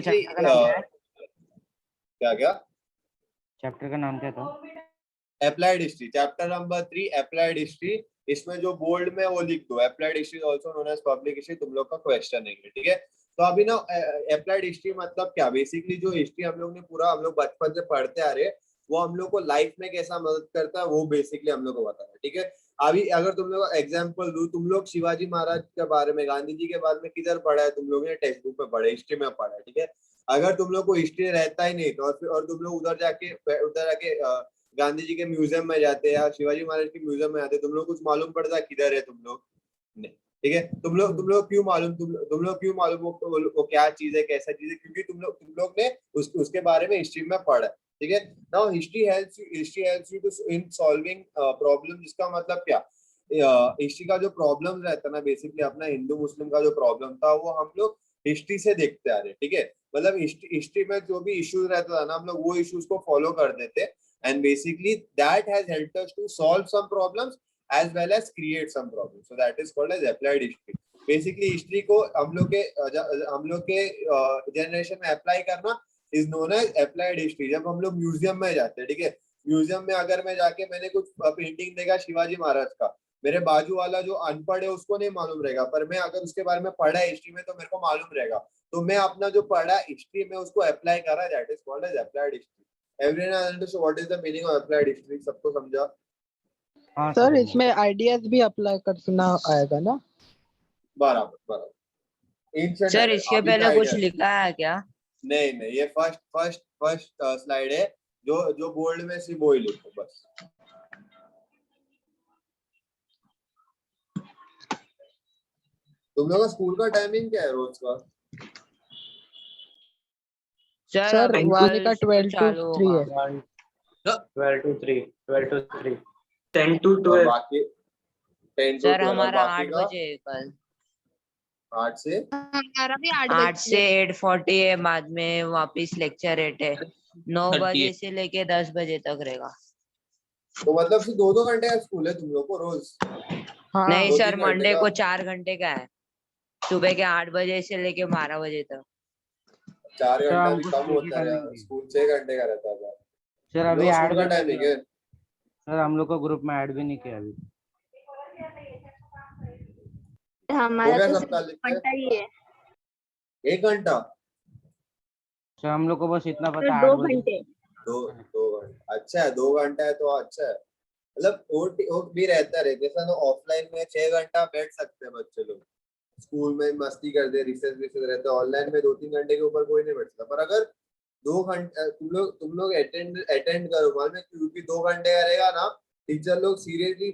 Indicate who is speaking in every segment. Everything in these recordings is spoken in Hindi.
Speaker 1: बेसिकली
Speaker 2: चैप्टर का नाम क्या है?
Speaker 1: क्या क्या
Speaker 2: चैप्टर का नाम क्या था?
Speaker 1: Applied history, chapter number 3 applied history. इसमें जो बोल्ड में वो लिख दो, applied history also known as public history. तुम लोग का क्वेश्चन है, ठीक है? तो अभी ना अप्लाइड हिस्ट्री मतलब क्या, बेसिकली जो हिस्ट्री हम लोग ने पूरा हम लोग बचपन से पढ़ते आ रहे हैं, वो हम लोग को लाइफ में कैसा मदद करता है वो बेसिकली हम लोग को बताना है, ठीक है? अभी अगर तुम लोग एग्जांपल दूं, तुम लोग शिवाजी महाराज के बारे में, गांधी जी के बारे में किधर पढ़ा है? तुम लोग ने टेक्स्ट बुक में पढ़ा है, हिस्ट्री में पढ़ा है, ठीक है? अगर तुम लोग को हिस्ट्री रहता ही नहीं तो और तुम लोग उधर जाके गांधी जी के म्यूजियम में जाते या शिवाजी महाराज के म्यूजियम में आते, तुम लोग कुछ मालूम पड़ता किधर है तुम लोग? नहीं, ठीक है? तुम लोग क्यों मालूम, तुम लोग क्यों मालूम वो क्या चीज है, कैसा चीज है? क्योंकि तुम लोग ने उसके बारे में हिस्ट्री में पढ़ा, ठीक है? Now history helps you to in solving problem. जिसका मतलब क्या, हिस्ट्री का जो प्रॉब्लम रहता है ना, बेसिकली अपना हिंदू मुस्लिम का जो प्रॉब्लम था वो हम लोग हिस्ट्री से देखते आ रहे, ठीक है? मतलब हिस्ट्री में जो भी इश्यूज रहता था ना, हम लोग वो इश्यूज को फॉलो कर देते, and basically that has helped us to solve some problems as well as create some problems, so that is called as applied history. Basically history को हम लोग के जनरेशन में अप्लाई करना is known as applied history. जब हम लोग म्यूजियम में जाते हैं, ठीक है? म्यूजियम में अगर मैं जाके मैंने कुछ पेंटिंग देखा शिवाजी महाराज का, मेरे बाजू वाला जो अनपढ़ है उसको नहीं मालूम रहेगा, पर मैं अगर उसके बारे में पढ़ा है हिस्ट्री में तो मेरे को मालूम रहेगा। तो मैं अपना जो पढ़ा हिस्ट्री में उसको अप्लाई कर रहा है, that is called as applied history. Everyone understood what is the meaning of applied history? सबको समझा?
Speaker 2: हाँ
Speaker 3: सर इसमें आइडियाज भी अप्लाई करना आएगा ना?
Speaker 1: बराबर बराबर।
Speaker 4: सर इसके पहले कुछ लिखा है क्या?
Speaker 1: नहीं नहीं, ये फर्स्ट स्लाइड है, जो बोल्ड में सिर्फ वो ही लिखो बस। तुम लोग का स्कूल का टाइमिंग क्या है रोज का?
Speaker 3: सर वाले का 12 to 3 है।
Speaker 2: 12 to 3, 12 to 3,
Speaker 4: 10 to 12।
Speaker 1: बाकी 10 to 12।
Speaker 4: सर हमारा 8 बजे है कल।
Speaker 1: 8 से
Speaker 5: हमारा भी
Speaker 4: 8 से 8:40 है, बाद में वापिस लेक्चर 8 है। 9 बजे से लेके 10 बजे तक रहेगा।
Speaker 1: तो मतलब सिर्फ 2-2 घंटे का स्कूल है तुम लोग को रोज?
Speaker 3: हाँ,
Speaker 4: नहीं सर,
Speaker 1: 2-3 घंटे
Speaker 4: मंडे
Speaker 1: का।
Speaker 4: को 4 घंटे का है, सुबह के 8 बजे से लेके 12 बजे तक।
Speaker 1: 4
Speaker 2: सर,
Speaker 1: घंटा भी
Speaker 2: हमको
Speaker 1: कम
Speaker 2: स्कूल की
Speaker 1: होता है,
Speaker 2: टाइमिंग दी।
Speaker 1: स्कूल 6 घंटे का रहता था।
Speaker 2: सर अभी
Speaker 1: लोग
Speaker 2: ऐड
Speaker 1: स्कूल का
Speaker 2: भी नहीं
Speaker 1: टाइमिंग
Speaker 2: किया।
Speaker 1: है।
Speaker 2: सर हम लोग को ग्रुप में ऐड भी नहीं किया अभी।
Speaker 1: हो
Speaker 5: हमारा
Speaker 1: गया
Speaker 5: तो
Speaker 1: सबका
Speaker 5: सिर्फ
Speaker 1: लिख के?
Speaker 5: घंटा ही है।
Speaker 1: 1 घंटा?
Speaker 2: सर हम लोग को बस इतना
Speaker 5: तो
Speaker 2: पता है
Speaker 5: 2
Speaker 2: 8 बजे।
Speaker 5: घंटे।
Speaker 1: 2 घंटा अच्छा है, 2 घंटा है तो अच्छा है। मतलब वो भी रहता है, जैसा ना ऑफलाइन में 6 घंटा बैठ सकते हैं बच्चे लोग, स्कूल में मस्ती करते, रिसेस रहते हैं। ऑनलाइन में 2-3 घंटे के ऊपर कोई नहीं बैठता। पर अगर 2 घंटे तुम लोग अटेंड करो, मान में क्योंकि 2 घंटे का रहेगा ना, टीचर लोग सीरियसली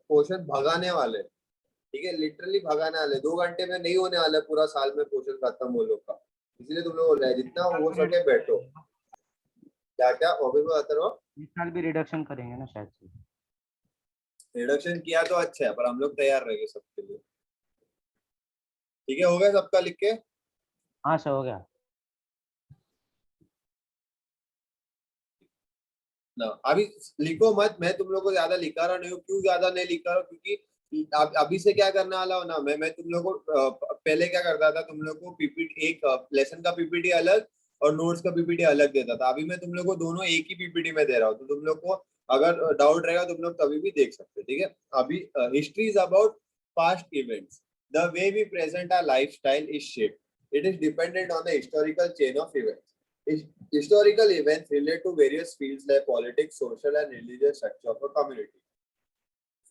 Speaker 1: पोर्शन भगाने वाले, ठीक है? लिटरली भगाने वाले। 2 घंटे में नहीं होने वाला पूरा साल में पोर्शन खत्म वो लोग का। इसलिए तुम लोग बोल रहे हैं जितना हो सके बैठो। क्या ऑफिस में आते रहो।
Speaker 2: इस साल भी रिडक्शन करेंगे ना शायद से।
Speaker 1: रिडक्शन किया तो अच्छा है, पर हम लोग तैयार रहेंगे सबके लिए, ठीक है? हो गया सबका लिख के?
Speaker 2: हाँ सर हो गया।
Speaker 1: ना अभी लिखो मत, मैं तुम लोग को ज्यादा लिखा रहा नहीं हूँ। क्यों ज्यादा नहीं लिखा रहा? क्योंकि अभी से क्या करने वाला हो ना, मैं तुम लोग को पहले क्या करता था, तुम लोग को पीपीटी, एक लेसन का पीपीटी अलग और नोट्स का पीपीटी अलग देता था। अभी मैं तुम लोग को दोनों एक ही पीपीटी में दे रहा हूँ, तो तुम लोग को अगर डाउट रहेगा तुम लोग कभी भी देख सकते हो, ठीक है? अभी history is about past events. The way we present our lifestyle is shaped, it is dependent on the historical chain of events. Historical events relate to various fields like politics, social and religious structure of a community,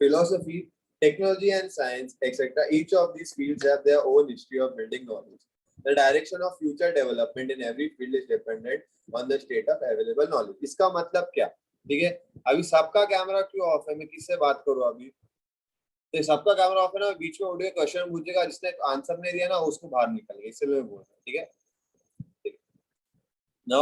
Speaker 1: philosophy, technology and science, etc. Each of these fields have their own history of building knowledge. The direction of future development in every field is dependent on the state of available knowledge. इसका मतलब क्या? ठीक है, अभी सबका कैमरा क्यों ऑफ है? मैं किससे बात करूं अभी? तो सबका कैमरा ऑफ है ना, बीच में उठ के क्वेश्चन पूछेगा, जिसने आंसर नहीं दिया ना उसको बाहर निकलेगा, इसलिए मैं बोल रहा हूँ, ठीक है? Now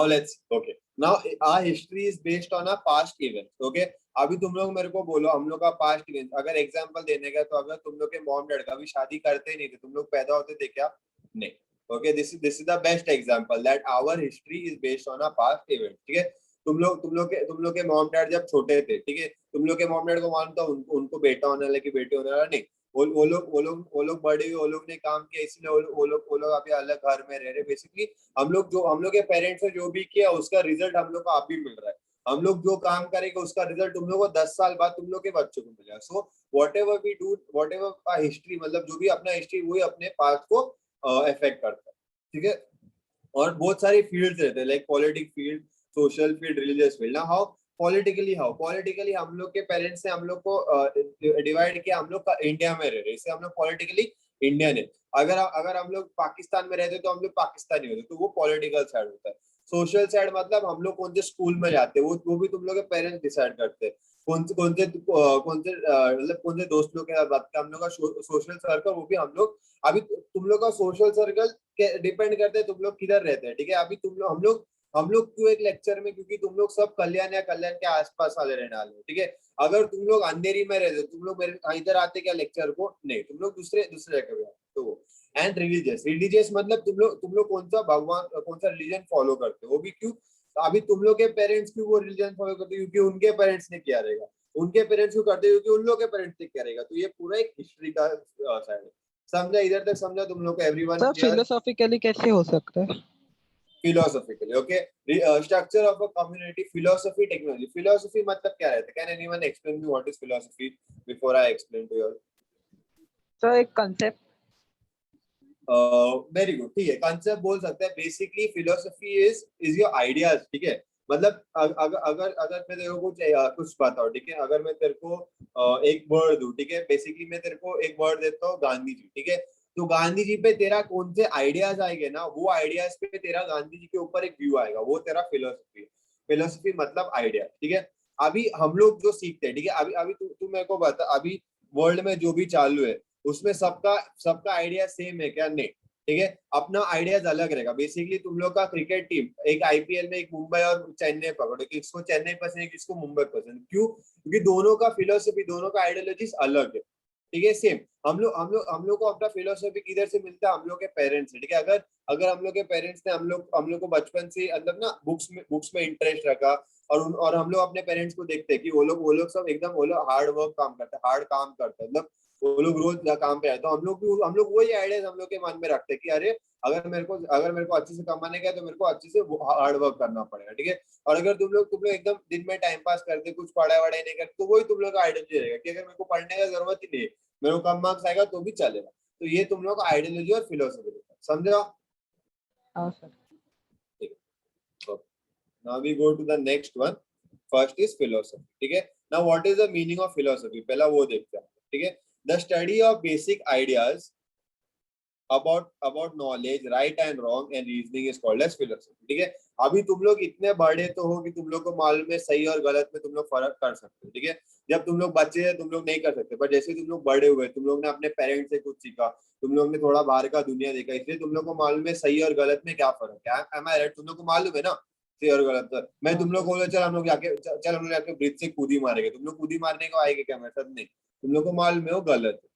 Speaker 1: our history is based on our past events. Okay, अभी तुम लोग मेरे को बोलो हम लोग का पास्ट इवेंट अगर एग्जांपल देने का, तो अगर तुम लोग के मॉम डैड कभी शादी करते ही नहीं थे, तुम लोग पैदा होते थे क्या? नहीं। Okay, this is the best example that our history is based on our past event, ठीक है? तुम लोग के मॉम डैड जब छोटे थे, ठीक है, तुम लोग के मॉम डैड को मालूम था उनको बेटा होने वाला कि बेटी होने वाला? नहीं, वो लोग बड़े हुए, वो लोग ने काम किया, इसलिए वो लोग अभी अलग घर में रह रहे। बेसिकली हम लोग के पेरेंट्स ने जो भी किया उसका रिजल्ट हम लोग को अभी मिल रहा है। हम लोग जो काम करेंगे उसका रिजल्ट तुम लोग को 10 साल बाद तुम लोग के बच्चों को मिलेगा। So whatever we do, whatever history, मतलब जो भी अपना हिस्ट्री वही अपने पास्ट को अफेक्ट करता है, ठीक है। और बहुत सारी फील्ड्स रहते हैं, like politic field, social field, religious field. ना हाउ पॉलिटिकली हम लोग के पेरेंट्स ने हम लोग को डिवाइड किया, हम लोग का इंडिया में रह रहे, इससे हम लोग पॉलिटिकली इंडियन है। अगर हम लोग पाकिस्तान में रहते तो हम लोग पाकिस्तानी होते, तो वो पॉलिटिकल साइड होता है। सोशल साइड मतलब हम लोग कौन से स्कूल में जाते हैं वो भी तुम लोग के पेरेंट्स डिसाइड करते हैं। कौन से दोस्त लोग के साथ बात करते, हम लोग का सोशल सर्कल, वो भी हम लोग, अभी तुम लोग का सोशल सर्कल डिपेंड करते हैं तुम लोग किधर रहते हैं, ठीक है। अभी हम लोग क्यों एक लेक्चर में, क्योंकि तुम लोग सब कल्याण या कल्याण के आसपास वाले रहने वाले हो, ठीक है। अगर तुम लोग अंधेरी में रहते तुम लोग मेरे इधर आते क्या लेक्चर को, नहीं, तुम लोग दूसरे जगह पे आते। तो एंड रिलीजियस मतलब तुम लोग कौन सा भगवान, कौन सा रिलीजन फॉलो करते हो, वो भी क्यों। अभी तुम लोग के पेरेंट्स क्यों वो रिलीजन फॉलो करते, क्योंकि उनके पेरेंट्स ने किया रहेगा। उनके पेरेंट्स क्यों करते, क्योंकि उन लोग के पेरेंट्स ने किया रहेगा। तो ये पूरा एक हिस्ट्री का साइड है। समझा, इधर तक समझा तुम लोग को, एवरीवन
Speaker 3: सर
Speaker 1: क्लियर।
Speaker 3: फिलोसॉफिकली कैसे हो सकता है?
Speaker 1: Philosophically, okay. Structure of a community, philosophy, technology. Philosophy मतलब क्या रहता है? Can anyone explain me what is philosophy before I explain to you all?
Speaker 3: Sir एक कंसेप्ट।
Speaker 1: वेरी गुड, ठीक है, कंसेप्ट बोल सकते हैं। Basically philosophy is your ideas, ठीक है। मतलब अगर मैं तेरे को कुछ बताऊं, ठीक है। अगर मैं तेरे को एक वर्ड दूं, ठीक है। बेसिकली मैं तेरे को एक वर्ड देता हूँ, गांधी जी, ठीक है। तो गांधी जी पे तेरा कौन से आइडियाज आएंगे ना, वो आइडियाज पे तेरा गांधी जी के ऊपर एक व्यू आएगा, वो तेरा फिलोसफी है। फिलोसफी मतलब आइडिया, ठीक है। अभी हम लोग जो सीखते हैं, ठीक है। अभी अभी तू मेरे को बता, अभी वर्ल्ड में जो भी चालू है उसमें सबका आइडिया सेम है क्या? नहीं, ठीक है। अपना आइडियाज अलग रहेगा। बेसिकली तुम लोग का क्रिकेट टीम एक आईपीएल में एक मुंबई और चेन्नई पकड़ो, किसको चेन्नई पसंद है, किसको मुंबई पसंद, क्यों? क्योंकि दोनों का फिलोसफी, दोनों का आइडियोलॉजीज अलग है, ठीक है। सेम हम लोग को अपना फिलोसफी किधर से मिलता है? हम लोग के पेरेंट्स से, ठीक है। अगर हम लोग के पेरेंट्स ने हम लोग को बचपन से अंदर ना बुक्स में इंटरेस्ट रखा, और हम लोग अपने पेरेंट्स को देखते हैं कि वो लोग सब एकदम, वो लोग हार्ड वर्क काम करते हैं, हार्ड काम करते हैं, मतलब वो लोग रोज काम पे आए। तो हम लोग वही आइडियाज हम लोग के मन में रखते हैं कि अरे अगर मेरे को अच्छे से कमाने का है तो मेरे को अच्छे से हार्ड वर्क करना पड़ेगा, ठीक है। और अगर तुम लोग एकदम दिन में टाइम पास करते, कुछ पढ़ाई वढ़ाई नहीं करते, तो वही तुम लोग का आइडियोलॉजी रहेगा कि अगर मेरे को पढ़ने का जरूरत ही नहीं है, मेरे को कम मार्क्स आएगा तो भी चलेगा। तो ये तुम लोग का आइडियोलॉजी और फिलोसफी, समझा?
Speaker 3: हाँ sir.
Speaker 1: Now we go to the next one. First is philosophy, ठीक है। Now what is the meaning of philosophy, पहला वो देखते हैं, ठीक है। The study of basic ideas about knowledge, right and wrong and reasoning is called as philosophy, ठीक है। अभी तुम लोग इतने बड़े तो हो कि तुम लोग को मालूम है सही और गलत में तुम लोग फर्क कर सकते हो, ठीक है। जब तुम लोग बच्चे थे तुम लोग नहीं कर सकते, पर जैसे तुम लोग बड़े हुए, तुम लोग ने अपने पेरेंट्स से कुछ सीखा, तुम लोग ने थोड़ा बाहर का दुनिया देखा, इसलिए तुम लोग को मालूम है सही और गलत में क्या फर्क है। एम आई राइट? तुम लोग को मालूम है ना सही और गलत। मैं तुम लोग को चल हम लोग जाके ब्रिज से कूदी मारेंगे, तुम लोग कूदी मारने को आएंगे क्या? मैं सब नहीं, तुम लोग को मालूम है वो गलत है,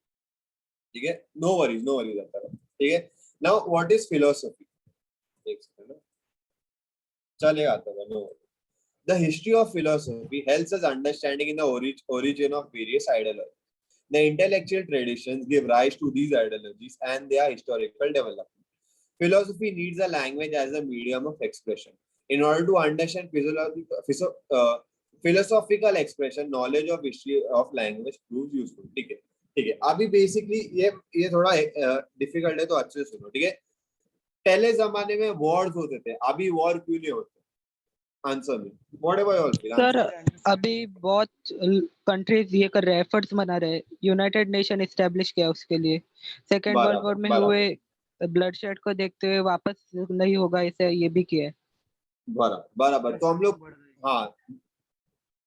Speaker 1: ठीक है। नो वरीज आता है, ठीक है। नाउ व्हाट इज फिलोसफी, एक सेकंड चलेगा आता है। No, the history of philosophy helps us understanding in the origin of various ideologies. The intellectual traditions give rise to these ideologies and their historical development. Philosophy needs a language as a medium of expression. In order to understand philosophical expression, knowledge of history of language proves useful. ठीक है, ठीक है। अभी बेसिकली ये थोड़ा डिफिकल्ट है, तो अच्छे से सुनो, ठीक है। पहले जमाने में वॉर्स होते थे, अभी वॉर क्यों नहीं होते? आंसर में व्हाटएवर ऑल
Speaker 3: सर अभी बहुत कंट्रीज ये कर रहे हैं, एफर्ट्स बना रहे हैं, यूनाइटेड नेशन एस्टेब्लिश किया उसके लिए। सेकेंड वर्ल्ड वॉर में हुए ब्लडशेड को देखते हुए वापस नहीं होगा ऐसे ये भी किया है।
Speaker 1: बराबर। तो हम लोग, हाँ,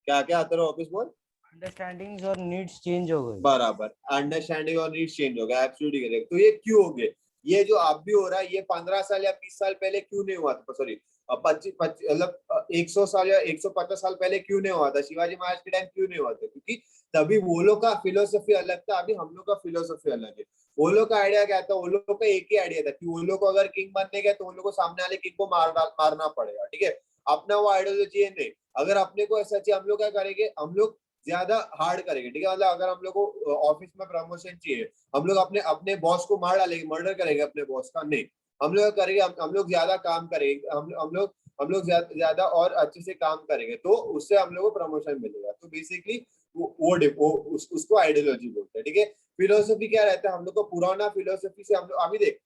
Speaker 1: क्या क्या आते रहो वापस बोल।
Speaker 2: अंडरस्टैंडिंग और नीड्स चेंज हो गए।
Speaker 1: बराबर, अंडरस्टैंडिंग और नीड्स चेंज हो गया, एब्सोल्युटली करेक्ट। तो ये क्यों हो गए? ये जो अब भी हो रहा है, ये 15 साल या 20 साल पहले क्यों नहीं हुआ था? सॉरी, 25 मतलब 100 साल या 150 साल पहले क्यों नहीं हुआ था? शिवाजी महाराज के टाइम क्यों नहीं हुआ था? क्योंकि तभी वो लोग का फिलोसफी अलग था, अभी हम लोग का फिलोसफी अलग है। वो लोग का आइडिया क्या था? वो लोग का एक ही आइडिया था कि वो लोग को अगर किंग बनने गए तो उन लोग को सामने वाले किंग को मारना पड़ेगा, ठीक है। अपना वो आइडियोलॉजी है नहीं। अगर अपने को ऐसा चाहिए, हम लोग क्या करेंगे? हम लोग ज्यादा हार्ड करेंगे, ठीक है। मतलब अगर हम लोग को ऑफिस में प्रमोशन चाहिए, हम लोग अपने अपने बॉस को मार डालेंगे, मर्डर करेंगे अपने बॉस का, नहीं। हम लोग करेंगे, हम लोग ज्यादा काम करेंगे, हम लोग ज्यादा और अच्छे से काम करेंगे, तो उससे हम लोग को प्रमोशन मिलेगा। तो बेसिकली उसको आइडियोलॉजी बोलते हैं, ठीक है। फिलोसफी क्या रहता है, हम लोग को पुराना फिलोसफी से हम लोग अभी देख,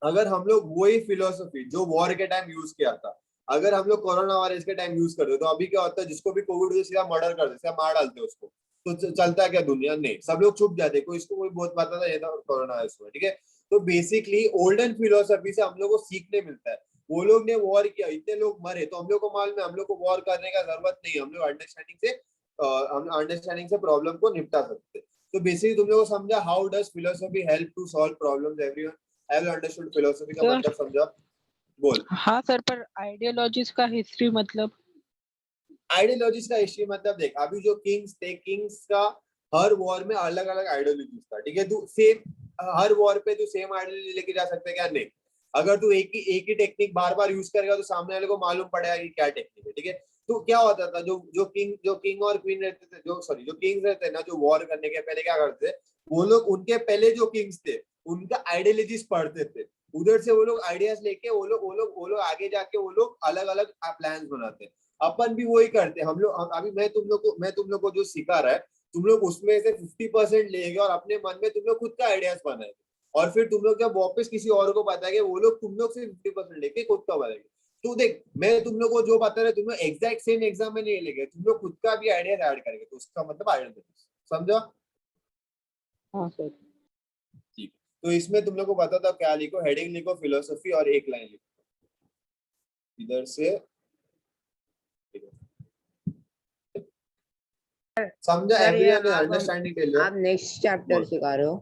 Speaker 1: अगर हम लोग वही फिलोसफी जो वॉर के टाइम यूज किया था, अगर हम लोग कोरोना वायरस के टाइम यूज करते, तो अभी क्या होता है, जिसको भी कोविड हो सीधा मर्डर कर देते, मार डालते उसको, तो चलता है क्या दुनिया? नहीं, सब लोग चुप जाते, कोई इसको कोई बहुत पता था ये था कोरोना वायरस में, ठीक है। तो बेसिकली ओल्डन फिलोसफी से हम लोग को सीखने मिलता है। वो लोग ने वॉर किया, इतने लोग मरे, तो हम लोग को मालूम है हम लोग को वॉर करने का जरूरत नहीं, हम लोग अंडरस्टैंडिंग से प्रॉब्लम को निपटा सकते। तो बेसिकली तुम लोग को समझा how does philosophy help to solve problems, everyone have understood philosophy का मतलब समझा? बोल।
Speaker 3: हाँ सर, पर आइडियोलॉजीज का हिस्ट्री मतलब?
Speaker 1: आइडियोलॉजीज का हिस्ट्री मतलब देख, अभी जो किंग्स थे, किंग्स का हर वॉर में अलग अलग आइडियोलॉजीज था, ठीक है। तू सेम हर वॉर पे तू सेम आइडियोलॉजी लेके जा सकते क्या? नहीं। अगर तू एक ही टेक्निक बार बार यूज करेगा, तो सामने वाले को मालूम पड़ेगा कि क्या टेक्निक है, ठीक है। तो क्या होता था, जो किंग और क्वीन रहते थे, जो किंग्स रहते ना, जो वॉर करने के पहले क्या करते थे, वो लोग उनके पहले जो किंग्स थे उनका आइडियोलॉजीज पढ़ते थे, उधर से वो लोग आइडियाज लेके वो लोग आगे जाके वो लोग अलग अलग प्लान बनाते। अपन भी वही करते हैं हम लोग। अभी मैं तुम लोग को जो सिखा रहा है, तुम लोग उसमें से 50% लेंगे और अपने मन में तुम लोग खुद का आइडियाज बनाएंगे, और फिर तुम लोग जब वापस किसी और को बताएंगे, वो लोग तुम लोग से 50% लेके खुद का बनाएंगे। तो देख, मैं तुम लोग को जो बता रहा, तुम लोग एग्जैक्ट सेम एग्जाम में नहीं लेंगे, तुम लोग खुद का भी आइडियाज ऐड करेंगे, तो उसका मतलब आइडिया समझा?
Speaker 3: हाँ सर।
Speaker 1: ठीक। तो इसमें तुम लोग को पता था क्या लिखो, हेडिंग लिखो फिलोसफी और एक लाइन लिखो इधर से, समझा?
Speaker 4: सर ये
Speaker 1: एवरीवन अंडरस्टैंडिंग टेल योर।
Speaker 4: आप नेक्स्ट चैप्टर सिखा रहे हो?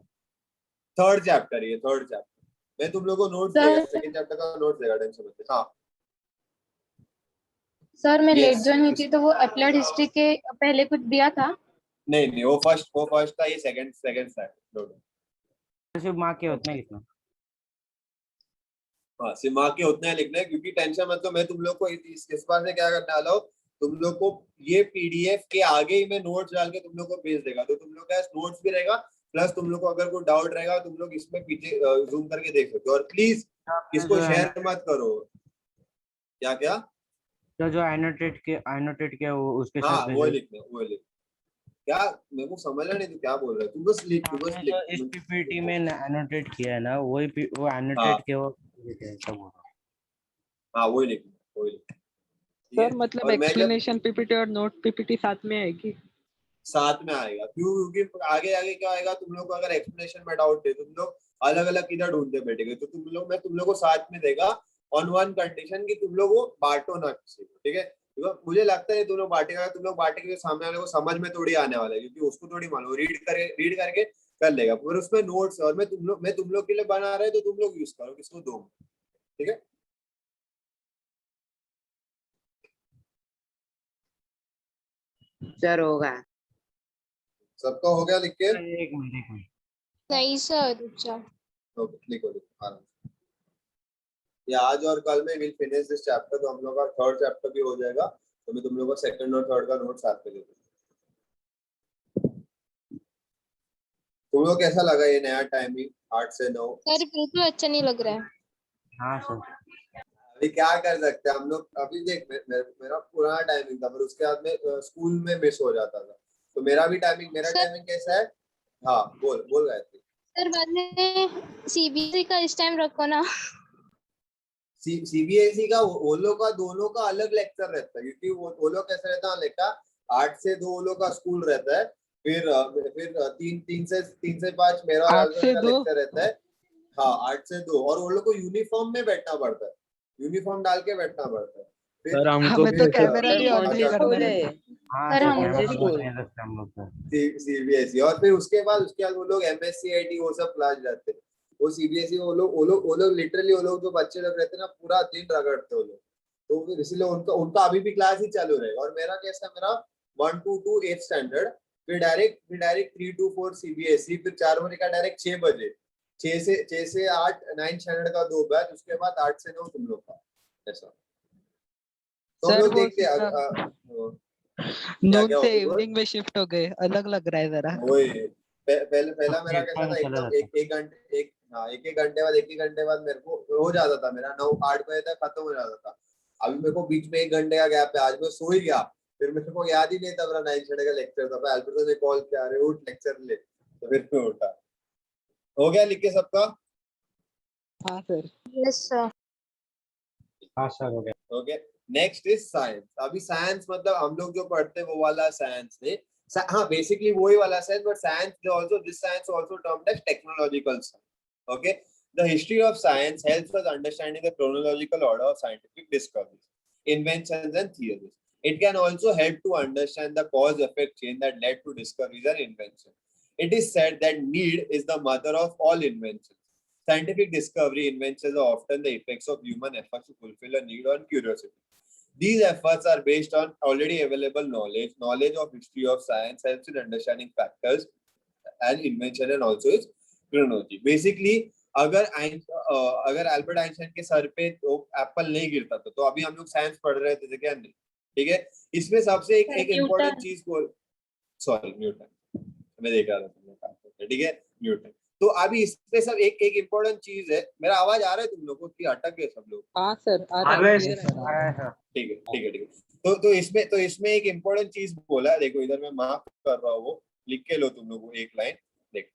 Speaker 1: थर्ड चैप्टर, ये थर्ड चैप्टर। मैं तुम लोग को नोट्स देगा, सेकंड चैप्टर का नोट्स देगा, टेंशन मत ले। हाँ
Speaker 5: सर मैं लेट
Speaker 1: यस।
Speaker 5: ज्वाइन हुई थी, तो वो अप्लाइड हिस्ट्री के पहले कुछ दिया था?
Speaker 1: नहीं नहीं, वो फर्स्ट था, ये सेकंड था।
Speaker 2: सिर्फ माँ के उतना ही लिखना।
Speaker 1: हाँ, सिमा के उतना ही लिखना है, क्योंकि टेंशन मतलब मैं तुम लोग को इस बार से क्या करने वाला हूँ, तुम लोग को ये पीडीएफ के आगे ही मैं नोट्स डाल के तुम लोग को भेज देगा, तो तुम लोग का नोट्स भी रहेगा, प्लस तुम लोग को अगर कोई डाउट रहेगा तुम लोग इसमें पीछे जूम करके देख सकते हो। और प्लीज इसको शेयर मत करो। क्या क्या?
Speaker 2: जो एनोटेट किया वो उसके
Speaker 1: हाँ
Speaker 2: साथ
Speaker 1: वो
Speaker 2: भेजो।
Speaker 1: लिखना, वो लिख। क्या मेरे को समझ नहीं तू क्या बोल रहा है, तू बस लिख, तू बस
Speaker 2: हमने
Speaker 1: लिख।
Speaker 2: जो इस पीपीटी में एनोटेट किया है ना, वो
Speaker 1: हाँ
Speaker 2: एनोटेट किया वो सब हो रहा।
Speaker 1: हाँ वही लिखना, वही लिखना, ठीक है।
Speaker 3: सर मतलब
Speaker 1: और मैं जब
Speaker 3: एक्सप्लेनेशन पीपीटी और नोट पीपीटी साथ में आएगी?
Speaker 1: साथ में आएगा, क्यों? क्योंकि आगे आगे क्या आएगा, तुम लोग को अगर एक्सप्लेनेशन में डाउट है, तुम लोग अलग अलग किधर ढूंढते बैठेंगे, तो मैं तुम लोग को साथ में देगा, ऑन वन कंडीशन कि तुम लोग वो बांटो ना किसी को, ठीक है। तो मुझे लगता है तुम लोग बांटेंगे तो सामने वाले को समझ में थोड़ी आने वाला है, क्योंकि उसको थोड़ी मालूम, रीड करके कर लेगा, पर उसमें नोट्स और मैं तुम लोग के लिए बना रहा है, तो तुम लोग यूज करो, किसको दो, ठीक है।
Speaker 4: सर होगा।
Speaker 1: सबका हो गया लिख के?
Speaker 2: एक मिनट।
Speaker 5: नहीं सर, अच्छा।
Speaker 1: लिखो आराम से। ये आज और कल में विल फिनिश दिस चैप्टर, तो हम लोग का थर्ड चैप्टर भी हो जाएगा, तो मैं तुम लोग को सेकंड और थर्ड का नोट साथ में दे दूंगा। तुम लोग कैसा लगा ये नया टाइमिंग 8 से 9?
Speaker 5: सर बिल्कुल अच्छा नहीं लग रहा है।
Speaker 2: हाँ सर।
Speaker 1: अभी क्या कर सकते हैं हम लोग? अभी देख मेरा पुराना टाइमिंग था, पर उसके बाद में स्कूल में मिस हो जाता था, तो मेरा
Speaker 5: सर
Speaker 1: टाइमिंग कैसा है? हाँ बोल बोल गायत्री।
Speaker 5: सर बाद में सीबीएसई का इस टाइम रखो ना।
Speaker 1: सीबीएसई का वो लोग का दोनों का अलग लेक्चर रहता है, क्योंकि वो लोग कैसे रहता है लेखा, 8 से 2 वो लोग का स्कूल रहता है, फिर 3 से 5 मेरा और
Speaker 3: 8
Speaker 1: राजू
Speaker 3: से
Speaker 1: का
Speaker 3: 2?
Speaker 1: लेक्चर रहता है। हाँ 8 से 2, और वो लोग को यूनिफॉर्म में बैठना पड़ता है, यूनिफॉर्म डाल के बैठना पड़ता है।
Speaker 6: सर हमको
Speaker 3: हमें तो
Speaker 6: भी
Speaker 3: कैमरा
Speaker 4: सर
Speaker 3: भी ऑन
Speaker 4: कौन
Speaker 3: नहीं
Speaker 4: सी
Speaker 3: करना
Speaker 4: स्कूल
Speaker 3: है।
Speaker 4: है?
Speaker 2: हाँ
Speaker 5: सर
Speaker 2: सर,
Speaker 5: हम
Speaker 4: कौन सी
Speaker 2: कैमरा
Speaker 4: स्कूल?
Speaker 2: नहीं रखते हम लोग सर।
Speaker 1: सीबीएसई, और फिर उसके बाद वो लोग एमएससी आईटी वो सब क्लास जाते हैं। वो सीबीएसई वो लोग लिटरली वो लोग जो बच्चे लोग रहते हैं ना, पूरा दिन रगड़ते वो लोग, तो फिर इसलिए उनका उनका अभी भी क्लास ही चालू रहेगा। और मेरा कैसा, मेरा 1 to 8 स्टैंडर्ड, फिर डायरेक्ट 3 to 4 सीबीएसई, फिर 4 बजे का डायरेक्ट 6 बजे, 6 से 8 9 स्टैंडर्ड का 2 बैच, उसके बाद 8 से 9 तुम लोग का, ऐसा। तो हम
Speaker 3: सर
Speaker 1: लोग
Speaker 3: वो
Speaker 1: देखते हैं
Speaker 3: नून
Speaker 1: क्या
Speaker 3: से
Speaker 1: हुआ?
Speaker 3: इवनिंग में शिफ्ट हो गए, अलग लग रहा है जरा।
Speaker 1: वही पहला मेरा कैसा
Speaker 2: टाइम
Speaker 1: था,
Speaker 2: चला
Speaker 1: एकदम
Speaker 2: जाता।
Speaker 1: एक घंटे एक घंटे बाद मेरे को हो जाता था, मेरा 9-8 बजे तक खत्म हो जाता था। अभी मेरे को बीच में 1 घंटे का गैप है, आज मैं सो ही गया, फिर मेरे को याद ही नहीं था मेरा 9:30 का लेक्चर था। अल्बर्टो ने कॉल किया, अरे उठ लेक्चर ले, तो फिर मैं उठा। हो गया लिख के सबका?
Speaker 3: हाँ सर।
Speaker 5: Yes, sir.
Speaker 2: हाँ सर हो गया।
Speaker 1: Okay, next is science. अभी साइंस मतलब हम लोग जो पढ़ते हैं वो वाला साइंस नहीं, हाँ बेसिकली वही वाला science, but science also, this science also termed as technological science. Okay, the history of science helps us understanding the chronological order of scientific discoveries, inventions and theories. It can also help to understand the cause-effect chain that led to discoveries and invention. It is said that need is the mother of all inventions. Scientific discovery inventions are often the effects of human efforts to fulfill a need or curiosity. These efforts are based on already available knowledge. Knowledge of history of science helps in understanding factors and invention and also its chronology. Basically, अगर अल्बर्ट आइंस्टाइन के सर पे तो एप्पल नहीं गिरता था, तो अभी हम लोग साइंस पढ़ रहे थे क्या नहीं? ठीक है, इसमें सबसे एक इम्पोर्टेंट चीज बोल, सॉरी न्यूटन, मैं देख रहा था, ठीक है न्यूटन। तो अभी इसमें सब एक इम्पोर्टेंट चीज है। मेरा आवाज आ रहा है तुम लोगों की? अटक गए सब लोग?
Speaker 3: हाँ सर, आ रहा है, clear है।
Speaker 1: ठीक है। तो इसमें एक इम्पोर्टेंट चीज बोला, देखो इधर मैं मार्क कर रहा हूँ, वो लिख के लो तुम लोग एक लाइन। देखो,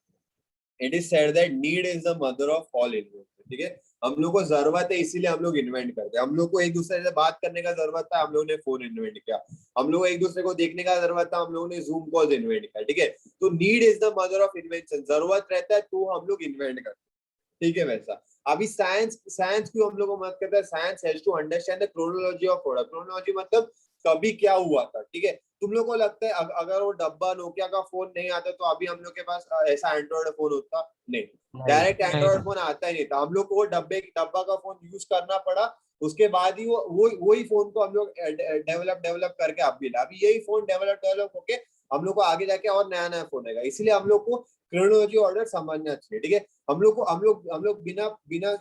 Speaker 1: it is said that need is the mother of all invention. ठीक है, हम लोग को जरूरत है इसीलिए हम लोग इन्वेंट करते हैं। हम लोग को एक दूसरे से बात करने का जरूरत था, हम लोगों ने फोन इन्वेंट किया। हम लोग एक दूसरे को देखने का जरूरत था, हम लोगों ने जूम कॉल इन्वेंट किया। ठीक है, तो need is the mother of invention, जरूरत रहता है तो हम लोग इन्वेंट करते हैं। ठीक है, वैसा अभी साइंस क्यों हम लोग को मदद करता है? Science has to understand the chronology of order. Chronology मतलब कभी क्या हुआ था। ठीक है, तुम लोग को लगता है अगर वो डब्बा नोकिया का फोन नहीं आता तो अभी हम लोग के पास ऐसा एंड्रॉइड फोन होता? नहीं, डायरेक्ट एंड्रॉइड फोन आता ही नहीं था। हम लोग को वो डब्बा का फोन यूज करना पड़ा, उसके बाद ही वही फोन को हम लोग डेवलप करके आप मिला। अभी यही फोन डेवलप होके हम लोग को आगे जाके और नया फोन आएगा। इसलिए हम लोग को क्रोनोलॉजी ऑर्डर समझना चाहिए। ठीक है, हम लोग बिना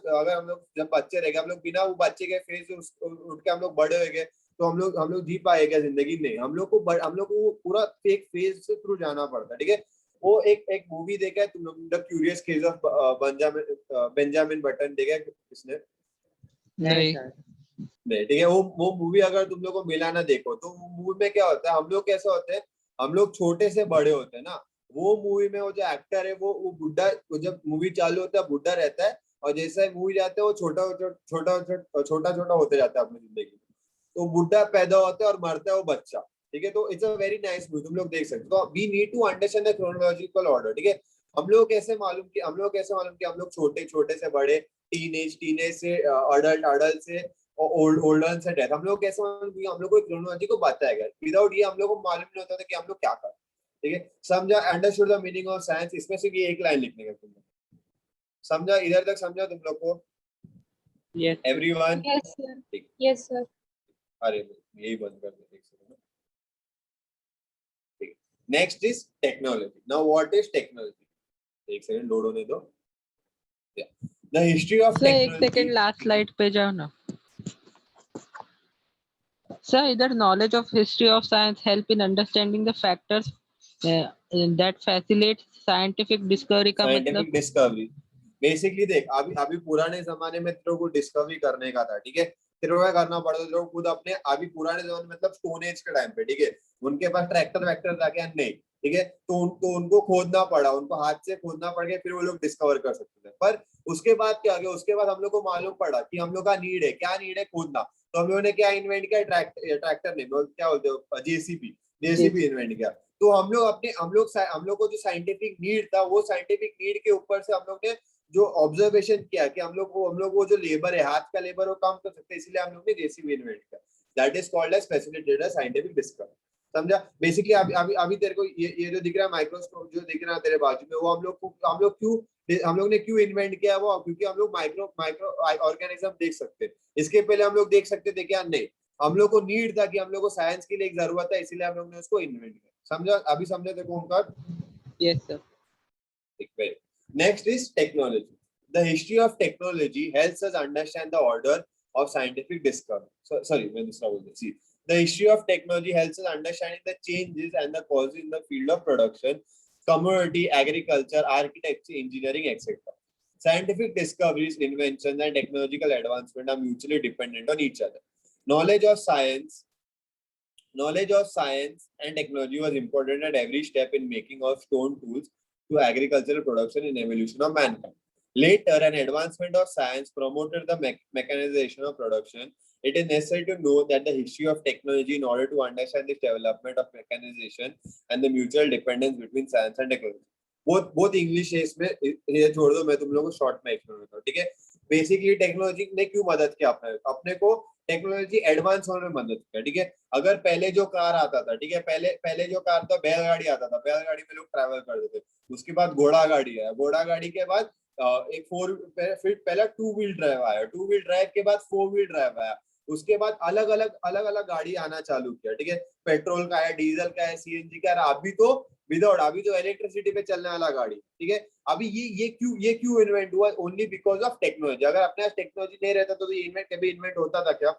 Speaker 1: अगर हम लोग जब बच्चे रहेंगे, हम लोग बिना वो बच्चे के फेज से उठ के हम लोग बड़े होंगे, तो हम लोग जी पाएगा जिंदगी? नहीं, हम लोग को पूरा एक फेज से थ्रू जाना पड़ता है। ठीक है, वो एक मूवी देखा है तुम लोग, the curious case of Benjamin button देखा है किसने?
Speaker 3: नहीं।
Speaker 1: ठीक है, वो मूवी अगर तुम लोग को मिला ना देखो, तो मूवी में क्या होता है, हम लोग कैसे होते हैं, हम लोग छोटे से बड़े होते हैं ना। वो मूवी में वो जो एक्टर है वो बुढ़ा, जब मूवी चालू होता है बुढ़ा रहता है, और जैसे मूवी जाते है वो छोटा होते जाता है अपनी जिंदगी में। तो बुढ़ा पैदा होता है और मरता है वो बच्चा। ठीक है, तो it's a very nice movie, तुम लोग देख सकते हो। तो we need to understand the chronological order. ठीक है, हम लोग कैसे मालूम कि हम लोग छोटे से बड़े, टीनेज से अडल्ट से ओल्डर से डेथ, हम लोग कैसे मालूम? हम लोग को क्रोनोलॉजी को बताया गया। विदाउट ये हम लोग को मालूम नहीं होता था कि हम लोग क्या कर रहे हैं। ठीक है, समझा? Understood the meaning of science. इसमें सिर्फ ये एक लाइन लिखने का तुम लोग समझा? इधर तक समझा तुम लोग को?
Speaker 3: Yes
Speaker 1: everyone?
Speaker 5: Yes, sir. Yes, sir.
Speaker 1: अरे यही बंद कर दे। Next is technology. Now what is technology? एक सेकंड लोड होने दो। द हिस्ट्री ऑफ
Speaker 3: सर, एक
Speaker 1: टेक्नोलॉजी।
Speaker 3: सेकंड लास्ट स्लाइड पे जाओ ना सर। इधर knowledge of history of science help in understanding the factors that facilitate scientific discovery का मतलब?
Speaker 1: साइंटिफिक डिस्कवरी बेसिकली देख, अभी पुराने जमाने में तेरे को डिस्कवरी करने का था। ठीक है, तेरे को करना पड़ता था खुद अपने। अभी पुराने जमाने मतलब स्टोन एज के टाइम पे, ठीक है, उनके पास ट्रैक्टर वैक्टर था क्या? नहीं। ठीक है, तो उनको खोदना पड़ा, उनको हाथ से खोदना पड़ गया, फिर वो लोग डिस्कवर कर सकते थे। पर उसके बाद क्या गया? उसके बाद हम लोग को मालूम पड़ा कि हम लोग का नीड है, क्या नीड है? खोदना। तो हम लोगों ने क्या इन्वेंट किया? ट्रैक्टर नहीं, क्या बोलते हो, जेसीबी इन्वेंट किया। तो हम लोग को जो साइंटिफिक नीड था, वो साइंटिफिक नीड के ऊपर से हम लोग ने जो ऑब्जर्वेशन किया कि हम लोग वो जो लेबर है, हाथ का लेबर, वो काम कर सकते हैं, इसलिए हम लोग ने जेसीबी इन्वेंट किया। That is called as facilitated scientific discovery. समझा? बेसिकली अभी तेरे को ये जो दिख रहा है माइक्रोस्कोप जो दिख रहा है तेरे बाजू में, वो हम लोग ने क्यों इन्वेंट किया? वो क्योंकि हम लोग माइक्रो ऑर्गेनिज्म देख सकते हैं। इसके पहले हम लोग देख सकते थे क्या? नहीं। हम लोग को नीड था कि हम लोग को साइंस के लिए एक जरूरत है, इसीलिए हम लोग ने उसको इन्वेंट किया। समझा? अभी समझे थे Omkar?
Speaker 3: Yes sir.
Speaker 1: Next is technology. The history of technology helps us understand the order of scientific discovery. Sorry, मैं दूसरा बोल रहा हूँ. See, The history of technology helps us understanding the changes and the causes in the field of production, commodity, agriculture, architecture, engineering, etc. Scientific discoveries, inventions, and technological advancement are mutually dependent on each other. Knowledge of science and technology was important at every step in making of stone tools to agricultural production and evolution of mankind. Later, an advancement of science promoted the mechanization of production. It is necessary to know that the history of technology in order to understand this development of mechanization and the mutual dependence between science and technology. Both English है इसमें, ये छोड़ दो, मैं तुम लोगों को शॉर्ट में एक्सप्लेन करता हूँ, ठीक है? बेसिकली टेक्नोलॉजी ने क्यों मदद किया अपने को टेक्नोलॉजी एडवांस होने में मदद किया, ठीक है? अगर पहले जो कार आता था, ठीक है, पहले जो कार था बैलगाड़ी आता था, बैलगाड़ी में लोग ट्रैवल करते थे, उसके बाद घोड़ा गाड़ी आया, घोड़ा गाड़ी के बाद एक फिर पहला 2 व्हील ड्राइव आया, 2 व्हील ड्राइव के बाद 4 व्हील ड्राइव आया, उसके बाद अलग अलग गाड़ी आना चालू किया, ठीक है? पेट्रोल का है, डीजल का है, सीएनजी का है, अभी तो इलेक्ट्रिसिटी पे चलने वाला गाड़ी, ठीक है? अभी ये क्यों इन्वेंट हुआ? Only because of technology. अगर अपने पास टेक्नोलॉजी नहीं रहता तो ये कभी इन्वेंट होता था क्या?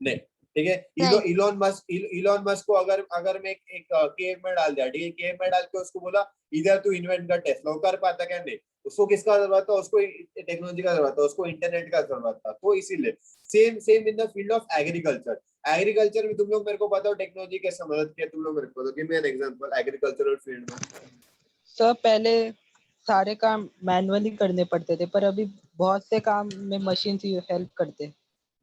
Speaker 1: नहीं, ठीक है? इलॉन मस्क को अगर मैं एक केव में डाल दिया, ठीक है, केव में डाल के उसको बोला इधर तू इन्वेंट कर टेस्ला, वो कर पाता क्या? नहीं। उसको किसका जरूरत था? उसको टेक्नोलॉजी का जरूरत था, उसको इंटरनेट का जरूरत था। तो इसीलिए same in the field of agriculture में तुम लोग मेरे को बताओ टेक्नोलॉजी कैसे मदद किया? तुम लोग मेरे को give me an example agricultural field में।
Speaker 3: सर पहले सारे काम मैनुअली करने पड़ते थे, पर अभी बहुत से काम में मशीन से हेल्प करते हैं।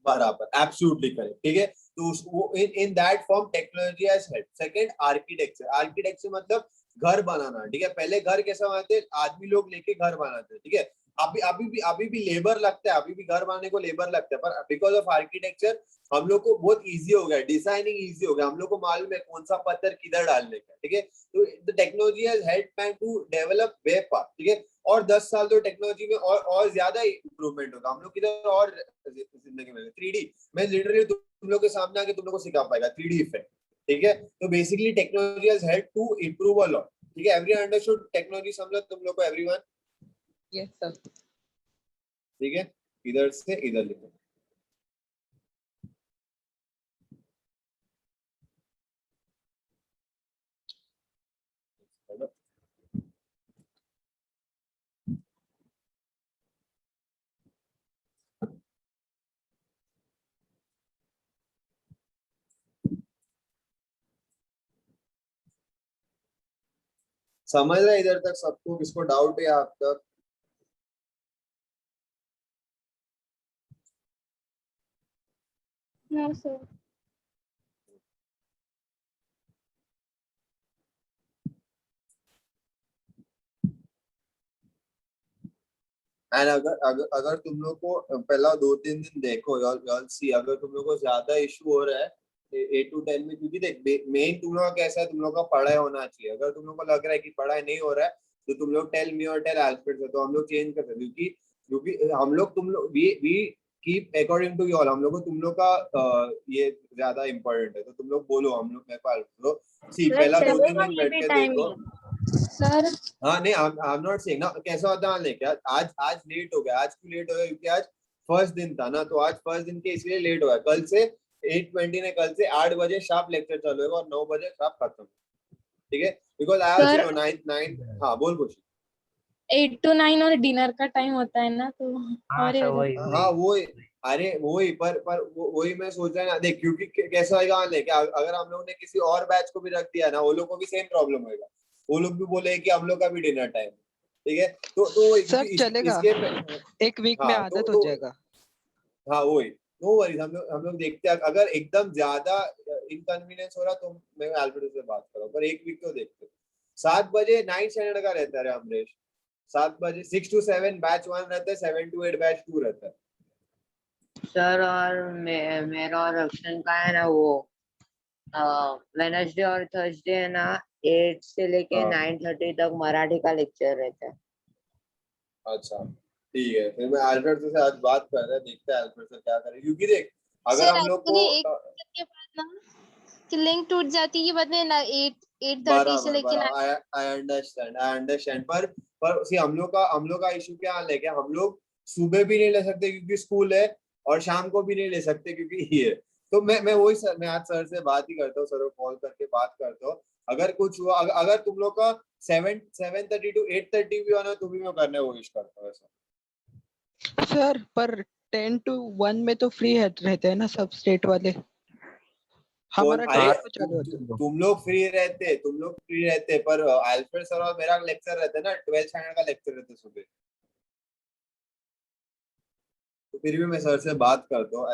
Speaker 1: बराबर, एब्सोल्युटली करेक्ट, ठीक है? तो in that form technology has help. Second, architecture मतलब घर बनाना, ठीक है? पहले घर कैसा बनाते? आदमी लोग लेके घर बनाते, ठीक है? अभी भी लेबर लगता है, अभी भी घर बनाने को लेबर लगता है, पर बिकॉज ऑफ आर्किटेक्चर हम लोग को बहुत इजी हो गया, डिजाइनिंग इजी हो गया, हम लोग को मालूम है कौन सा पत्थर किधर डालने का, ठीक है? तो the technology has helped man to develop web park, ठीक है? और 10 साल तो टेक्नोलॉजी में और ज्यादा इंप्रूवमेंट होगा। हम लोग किधर और जिंदगी में 3D मैं लिटरली तुम लोग के सामने आके तुम लोग को सिखा पाएगा 3D इफेक्ट, ठीक है? तो basically technology has helped to improve a lot, ठीक है? एवरीवन अंडरस्टूड टेक्नोलॉजी समझा तुम लोग को? एवरीवन?
Speaker 3: Yes sir.
Speaker 1: ठीक है, इधर से इधर लिखो। समझ रहे इधर तक सबको? किसको डाउट है आप तक?
Speaker 5: No sir.
Speaker 1: एंड अगर तुम लोग को पहला 2-3 दिन देखो, you'll see, अगर तुम लोग को ज्यादा इशू हो रहा है 8 to 10 में, क्योंकि देख मेन तुम लोग का कैसा है, तुम लोग का पढ़ाई होना चाहिए। अगर तुम लोग को लग रहा है कि पढ़ाई नहीं हो रहा है तो तुम लोग टेल मी और टेल एल्फ्रेड से, तो हम लोग चेंज कर सकते हैं, क्योंकि हम लोग तुम लोग we keep according to you all, हम लोग को तुम लोग का ये ज्यादा इंपॉर्टेंट है, तो तुम लोग बोलो, हम लोग मेरे को हेल्प सी पहला 2-3 दिन बैठ के देखो
Speaker 5: सर।
Speaker 1: हाँ नहीं, आई एम नॉट सेइंग ना कैसा होता है लेके आज लेट हो गया। आज क्यों लेट हो गया? क्योंकि आज फर्स्ट दिन था ना, तो आज फर्स्ट दिन के इसलिए लेट हो गया। कल से 8:20 ने कल से 8 बजे शार्प लेक्चर चालू होगा और 9 बजे शार्प खत्म, ठीक है? बिकॉज आई आल्सो नो 9 हाँ बोल कुछ।
Speaker 5: 8 to 9 और डिनर का टाइम होता है ना, तो
Speaker 2: हाँ सर वही
Speaker 1: हाँ वही, अरे वही पर वही मैं सोच रहा है ना, देख क्योंकि कैसा होगा लेके अगर हम लोग ने किसी और बैच को भी रख दिया ना, वो लोग को भी सेम प्रॉब्लम होगा, वो लोग भी बोले कि हम लोग का भी डिनर टाइम, ठीक है? तो
Speaker 3: सर चलेगा, एक वीक में आदत हो जाएगा।
Speaker 1: हाँ वही, नो वरीज, हम लोग देखते हैं। अगर एकदम ज्यादा इनकन्वीनियंस हो रहा तो मैं अल्फ्रेड से बात करूँ, पर एक वीक तो देखते। 7 बजे 9 स्टैंडर्ड का रहता है अमरेश, 7 बजे 6 to 7 बैच 1 रहता है, 7 to 8 बैच 2 रहता है
Speaker 4: सर। और मेरा और ऑप्शन का है ना, वो वेडनेसडे और थर्सडे है ना, 8 से लेके 9:30 तक मराठी का लेक्चर रहता है।
Speaker 1: अच्छा ठीक है, फिर मैं अल्फ्रेड से आज बात कर रहा है, देखते हैं अल्फ्रेड से क्या करें, क्योंकि देख अगर हम लोग को
Speaker 5: के बाद ना कि लिंक टूट जाती है, ये बात में ना 8:30 से लेके
Speaker 1: आई अंडरस्टैंड पर सी हम लोग का इशू क्या है हम लोग सुबह भी नहीं ले सकते क्योंकि स्कूल है, और शाम को भी नहीं ले सकते क्योंकि ये, तो मैं वही सर, मैं आज सर से बात ही करता हूँ, सर को कॉल करके बात करता हूँ। अगर कुछ हुआ, अगर तुम लोग का 7:30 to 8:30 भी होना तो भी मैं करने कोशिश करता हूँ ऐसा।
Speaker 3: सर पर 10 to 1 में तो फ्री रहते हैं ना सब स्टेट वाले, हमारा
Speaker 1: अरे
Speaker 3: 10 को चालू होता है।
Speaker 1: तुम लोग फ्री रहते पर अल्फ्रेड सर और मेरा लेक्चर रहता है ना, 12th स्टैंडर्ड का लेक्चर रहता है सुबह। तो फिर भी मैं सर से बात करता हूँ,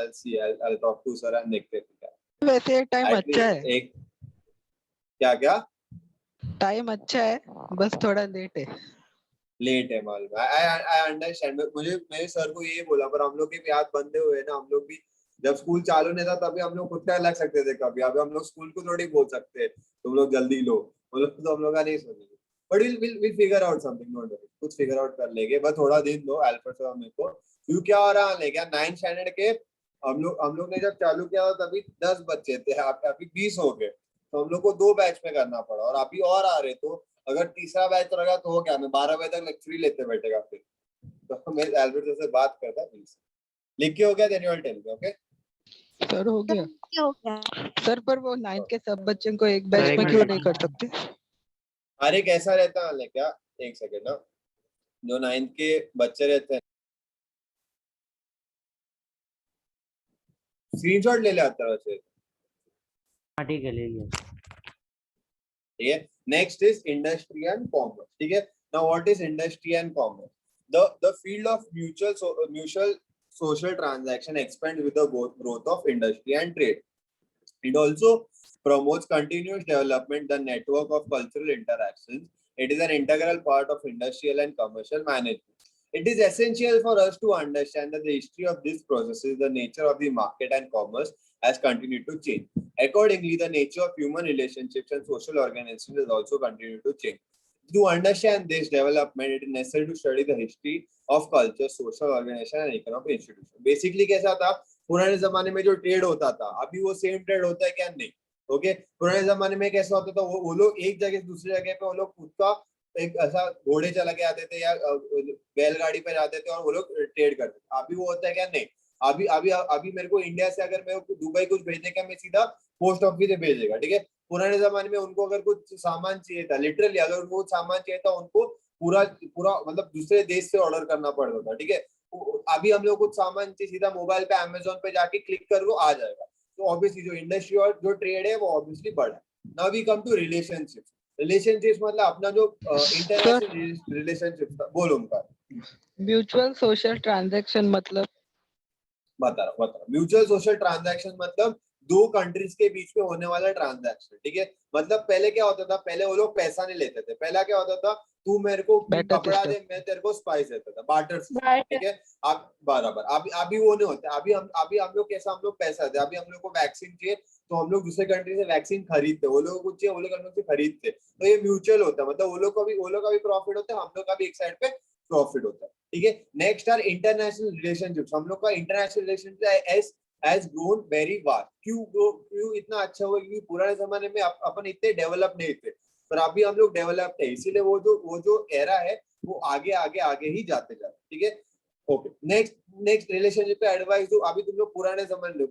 Speaker 1: I'll talk to sir and देखते हैं क्या।
Speaker 3: वैसे टाइम
Speaker 1: At
Speaker 3: अच्छा
Speaker 1: least
Speaker 3: है,
Speaker 1: एक क्या क्या
Speaker 3: टाइम अच्छा है, बस थोड़ा लेट है।
Speaker 1: लेट है मालूम, आई अंडरस्टैंड। मुझे मेरे सर को ये बोला, पर हम लोग के भी हाथ बंधे हुए हैं ना, हम लोग भी जब स्कूल चालू नहीं था तभी हम लोग खुद का लग सकते थे कभी, अभी हम लोग स्कूल को थोड़ी बोल सकते हैं तुम लोग जल्दी लो, वो लोग तो हम लोग का नहीं सुनेंगे। But will figure out something, don't worry, कुछ फिगर आउट कर लेंगे, बस थोड़ा दिन दो अल्फ्रेड सर मेरे को। क्यों क्या हो रहा है क्या, 9th स्टैंडर्ड के हम लोग ने जब चालू किया था तभी 10 बच्चे थे, अभी 20 हो गए, तो हम लोग को 2 बैच में करना पड़ा, और अभी और आ रहे, तो अगर तीसरा बैच रहेगा तो हो क्या, मैं 12 बजे तक लेक्चर ही लेते बैठेगा फिर। तो मैं अल्बर्ट सर से बात करता, प्लीज लिख के हो गया, then you will tell me, okay.
Speaker 3: Sir हो गया
Speaker 5: क्या हो गया?
Speaker 3: सर, पर वो 9th के सब बच्चों को एक बैच में क्यों नहीं कर सकते?
Speaker 1: अरे कैसा रहता है क्या, एक सेकंड ना, जो 9th के बच्चे रहते हैं स्क्रीनशॉट ले ले आता वैसे।
Speaker 2: हाँ ठीक है, ले लिया।
Speaker 1: ठीक है, next is industry and commerce. ठीक है, now what is industry and commerce? The field of mutual social transaction expands with the growth of industry and trade. It also promotes continuous development, the network of cultural interactions. It is an integral part of industrial and commercial management. It is essential for us to understand that the history of these processes, the nature of the market and commerce has continued to change. Accordingly, the nature of human relationships and social organizations has also continued to change. To understand this development, it is necessary to study the history of culture, social organization and economic institution. Basically कैसा था, पुराने जमाने में जो ट्रेड होता था, अभी वो सेम ट्रेड होता है क्या? नहीं। ओके, पुराने जमाने में कैसा होता था, वो लोग एक जगह से दूसरी जगह पे वो लोग खुद का एक ऐसा घोड़े चला के आते थे या बैलगाड़ी पे जाते थे और वो लोग ट्रेड करते थे। अभी वो होता है क्या? नहीं। अभी अभी अभी मेरे को इंडिया से अगर मेरे को दुबई कुछ भेजने का, मैं सीधा पोस्ट ऑफिस से भेजेगा। ठीक है, पुराने जमाने में उनको अगर कुछ सामान चाहिए था, लिटरली अगर उनको कुछ सामान चाहिए था, उनको पूरा पूरा मतलब दूसरे देश से ऑर्डर करना पड़ता था। ठीक है, अभी हम लोग कुछ सामान चाहिए सीधा मोबाइल पे अमेजोन पे जाके क्लिक करो आ जाएगा। तो ऑब्वियसली जो इंडस्ट्री और जो ट्रेड है वो ऑब्वियसली बढ़ा। Now we come to relationships. Relationships मतलब अपना जो इंटरनेशनल रिलेशनशिप था, बोलो उनका।
Speaker 3: म्यूचुअल सोशल ट्रांजैक्शन मतलब?
Speaker 1: बता रहा हूँ। म्यूचुअल सोशल ट्रांजैक्शन मतलब दो कंट्रीज के बीच में होने वाला ट्रांजैक्शन। ठीक है, मतलब पहले क्या होता था, पहले वो लोग पैसा नहीं लेते थे, पहला क्या होता था, तू मेरे को कपड़ा दे, मैं तेरे को स्पाइस देता था, बार्टर सिस्टम। ठीक है, अब बराबर अभी वो नहीं होता। अभी हम लोग कैसा, हम लोग पैसा देते, अभी हम लोग को वैक्सीन चाहिए तो हम लोग दूसरे कंट्री से वैक्सीन खरीदते, वो लोग कुछ चाहिए वो लोग हम लोग से खरीदते। तो ये म्यूचुअल होता है, मतलब वो लोग का भी प्रॉफिट होता है, हम लोग का भी एक साइड पे प्रॉफिट होता है। ठीक है, नेक्स्ट आर इंटरनेशनल रिलेशनशिप्स। हम लोग का international relationship has grown very fast। क्यों इतना अच्छा हुआ? क्योंकि पुराने जमाने में अपन इतने डेवलप नहीं थे, पर अभी हम लोग डेवलप्ड है, इसीलिए वो जो एरा है वो आगे आगे आगे ही जाते जाते। ठीक है, ओके। नेक्स्ट रिलेशनशिप पे एडवाइस दो। अभी तुम लोग पुराने जमाने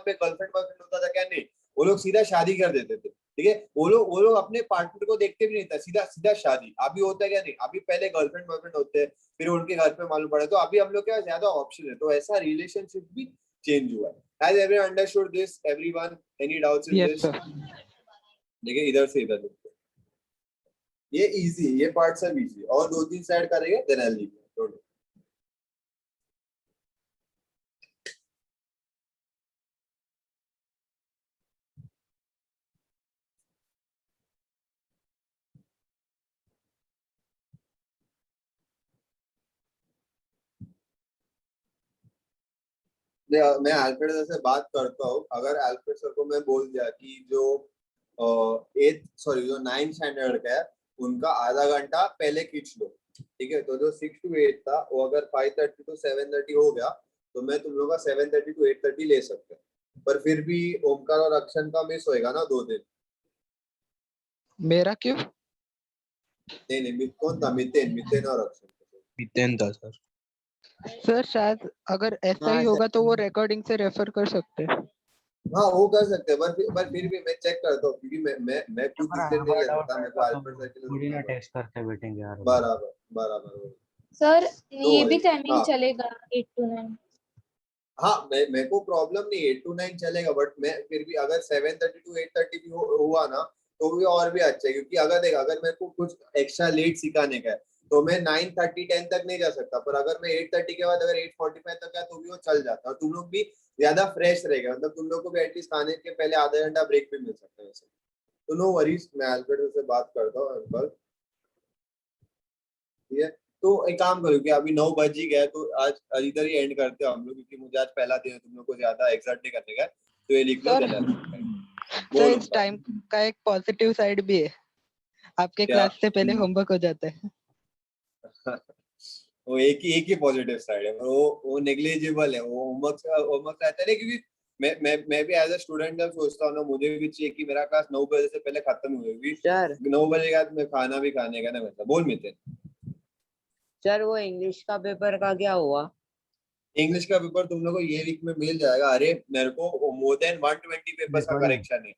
Speaker 1: पे गर्लफ्रेंड बॉयफ्रेंड होता था क्या? नहीं, वो लोग सीधा शादी कर देते थे। ठीक है, वो लोग अपने पार्टनर को देखते भी नहीं था, सीधा सीधा शादी। अभी होता है क्या? नहीं, अभी पहले गर्लफ्रेंड बॉयफ्रेंड होते हैं, फिर उनके घर पे मालूम पड़ा। तो अभी हम लोग क्या ज्यादा ऑप्शन है, तो ऐसा रिलेशनशिप भी चेंज हुआ है। Has everyone understood this? Everyone, any doubts in
Speaker 3: yes
Speaker 1: this?
Speaker 3: Sir.
Speaker 1: देखिए इधर से इधर देखते, ये इजी, ये पार्ट सब इजी, और 2-3 साइड करेंगे देन आई लीव। मैं अल्फ्रेड सर से बात करता हूँ। अगर अल्फ्रेड सर को मैं बोल दिया कि जो 9th स्टैंडर्ड का है उनका आधा घंटा पहले खींच लो। ठीक है, तो जो 6 to 8 था वो अगर 5:30 to 7:30 हो गया तो मैं तुम लोग का 7:30 to 8:30 ले सकते हैं। पर फिर भी ओमकार और अक्षन का मिस होएगा ना 2 दिन।
Speaker 3: मेरा क्यों?
Speaker 1: नहीं, कौन था? मितेन और अक्षन।
Speaker 6: मितेन था सर।
Speaker 3: सर शायद अगर ऐसा ही होगा तो वो रिकॉर्डिंग से रेफर कर सकते हैं।
Speaker 1: हाँ वो कर सकते हैं, पर फिर भी मैं चेक करता हूँ क्योंकि मैं खुद डिसीजन नहीं ले सकता, मेरे को अल्फा
Speaker 2: थोड़ी ना
Speaker 1: सर्किल।
Speaker 2: टेस्ट करते बैठेंगे यार।
Speaker 1: बराबर बराबर।
Speaker 5: सर
Speaker 1: नो
Speaker 5: ये भी
Speaker 1: वरीज।
Speaker 5: टाइमिंग
Speaker 1: हाँ
Speaker 5: चलेगा 8 to 9?
Speaker 1: हाँ, मेरे को प्रॉब्लम नहीं, 8 to 9 चलेगा, बट मैं फिर भी अगर 7:30 to 8:30 भी हुआ ना तो भी और भी अच्छा है, क्योंकि अगर देख, अगर मेरे को कुछ एक्स्ट्रा लेट सिखाने का है तो मैं 9:30 10 तक नहीं जा सकता, पर अगर मैं 8:30 के बाद अगर 8:45 तक गया तो भी वो चल जाता है, और तुम लोग भी ज्यादा फ्रेश रहेगा, मतलब तुम लोग को भी एटलीस्ट खाने के पहले आधा घंटा ब्रेक भी मिल सकता है वैसे। तो नो वरीज, मैं अल्फ्रेड से बात करता हूँ अंकल, ठीक है। तो एक काम करो कि अभी 9 बज ही गया, तो आज इधर ही एंड करते हैं हम लोग, क्योंकि मुझे आज पहला दिन है, तुम लोग को ज्यादा एक्सर्ट नहीं करने का है। तो ये लिख लो
Speaker 3: सर
Speaker 1: चला।
Speaker 3: सर
Speaker 1: बोलो
Speaker 3: इस टाइम का एक पॉजिटिव साइड भी है, आपके
Speaker 1: क्या?
Speaker 3: क्लास से पहले होमवर्क हो जाता है।
Speaker 1: वो एक ही पॉजिटिव साइड है, पर वो नेग्लिजिबल है, वो होमवर्क रहता है ना, क्योंकि मैं भी एज अ स्टूडेंट जब सोचता हूँ ना, मुझे भी चाहिए कि मेरा क्लास 9 बजे से पहले खत्म हुई होगी,
Speaker 4: सर
Speaker 1: 9 बजे के बाद मैं खाना भी खाने का ना, मतलब बोल मिलते।
Speaker 4: सर वो इंग्लिश का पेपर का क्या हुआ?
Speaker 1: इंग्लिश का पेपर तुम लोग को ये वीक में मिल जाएगा। अरे मेरे को मोर देन 120 पेपर्स का
Speaker 2: Recording
Speaker 1: करेक्शन है।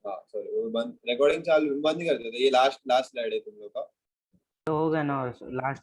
Speaker 1: हाँ सॉरी, वो बंद, रिकॉर्डिंग चालू बंद कर देते, ये लास्ट लास्ट स्लाइड है तुम लोग का।
Speaker 2: तो हो गया ना, लास्ट